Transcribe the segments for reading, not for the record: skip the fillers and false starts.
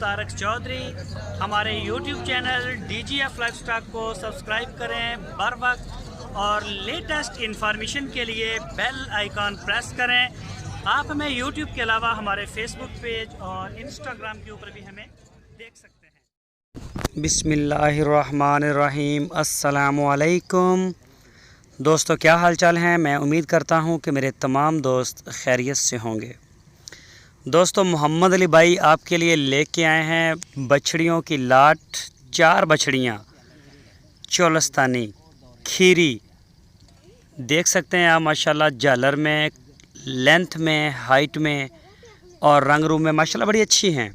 तारक चौधरी। हमारे YouTube channel DGF life stock को subscribe करें बर वक्त और लेटेस्ट इंफॉर्मेशन के लिए बेल आइकॉन प्रेस करें। आप हमें YouTube के अलावा हमारे Facebook पेज और Instagram के ऊपर भी हमें देख सकते हैं। बिस्मिल्लाहिर्रहमानिर्रहीम। अस्सलामु अलैकुम दोस्तों, क्या हाल चाल हैं? मैं उम्मीद करता हूं कि मेरे तमाम दोस्त खैरियत से होंगे। दोस्तों, मोहम्मद अली भाई आपके लिए लेके आए हैं बछड़ियों की लाट। 4 बछड़ियाँ चोलस्तानी खीरी, देख सकते हैं आप माशाल्लाह, झालर में, लेंथ में, हाइट में और रंग रूप में माशाल्लाह बड़ी अच्छी हैं।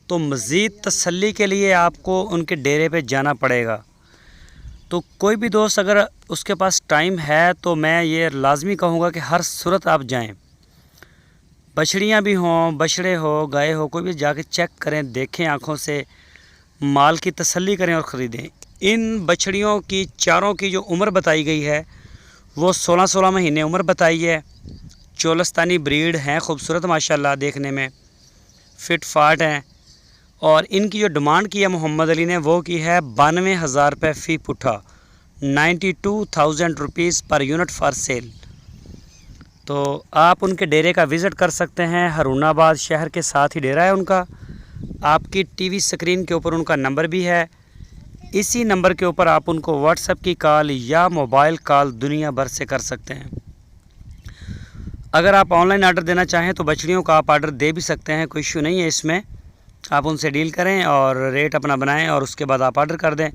तो मज़ीद तसल्ली के लिए आपको उनके डेरे पे जाना पड़ेगा। तो कोई भी दोस्त अगर उसके पास टाइम है तो मैं ये लाजमी कहूँगा कि हर सूरत आप जाएं। बछड़ियाँ भी हों, बछड़े हो, गाय हो, कोई भी जाके चेक करें, देखें आँखों से, माल की तसल्ली करें और ख़रीदें। इन बछड़ियों की चारों की जो उम्र बताई गई है वो 16-16 महीने उम्र बताई है। चोलस्तानी ब्रीड हैं, खूबसूरत माशाल्लाह, देखने में फिट फाट हैं। और इनकी जो डिमांड की है मोहम्मद अली ने वो की है 92,000 रुपये फ़ी पुट्ठा, 92,000 rupees per unit for sale. तो आप उनके डेरे का विज़िट कर सकते हैं। हरूनाबाद शहर के साथ ही डेरा है उनका। आपकी टीवी स्क्रीन के ऊपर उनका नंबर भी है। इसी नंबर के ऊपर आप उनको व्हाट्सएप की कॉल या मोबाइल कॉल दुनिया भर से कर सकते हैं। अगर आप ऑनलाइन आर्डर देना चाहें तो बछड़ियों का आप आर्डर दे भी सकते हैं, कोई इशू नहीं है इसमें। आप उनसे डील करें और रेट अपना बनाएं और उसके बाद आप आर्डर कर दें।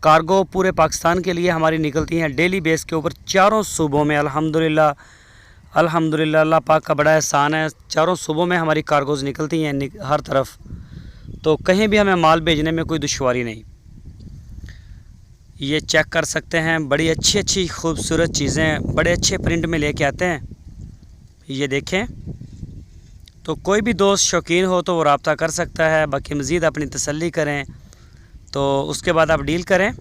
कार्गो पूरे पाकिस्तान के लिए हमारी निकलती हैं डेली बेस के ऊपर, चारों सूबों में। अल्हम्दुलिल्लाह अल्लाह पाक का बड़ा एहसान है। चारों सूबों में हमारी कार्गोज़ निकलती हैं हर तरफ, तो कहीं भी हमें माल भेजने में कोई दुश्वारी नहीं। ये चेक कर सकते हैं, बड़ी अच्छी खूबसूरत चीज़ें बड़े अच्छे प्रिंट में लेके आते हैं। ये देखें, तो कोई भी दोस्त शौकीन हो तो वो रब्ता कर सकता है। बाकी मज़ीद अपनी तसल्ली करें तो उसके बाद आप डील करें।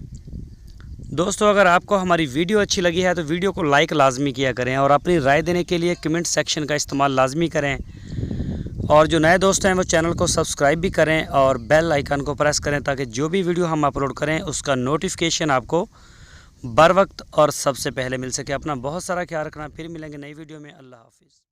दोस्तों, अगर आपको हमारी वीडियो अच्छी लगी है तो वीडियो को लाइक लाजमी किया करें और अपनी राय देने के लिए कमेंट सेक्शन का इस्तेमाल लाजमी करें। और जो नए दोस्त हैं वो चैनल को सब्सक्राइब भी करें और बेल आइकन को प्रेस करें ताकि जो भी वीडियो हम अपलोड करें उसका नोटिफिकेशन आपको बर वक्त और सबसे पहले मिल सके। अपना बहुत सारा ख्याल रखना, फिर मिलेंगे नई वीडियो में। अल्लाह हाफिज़।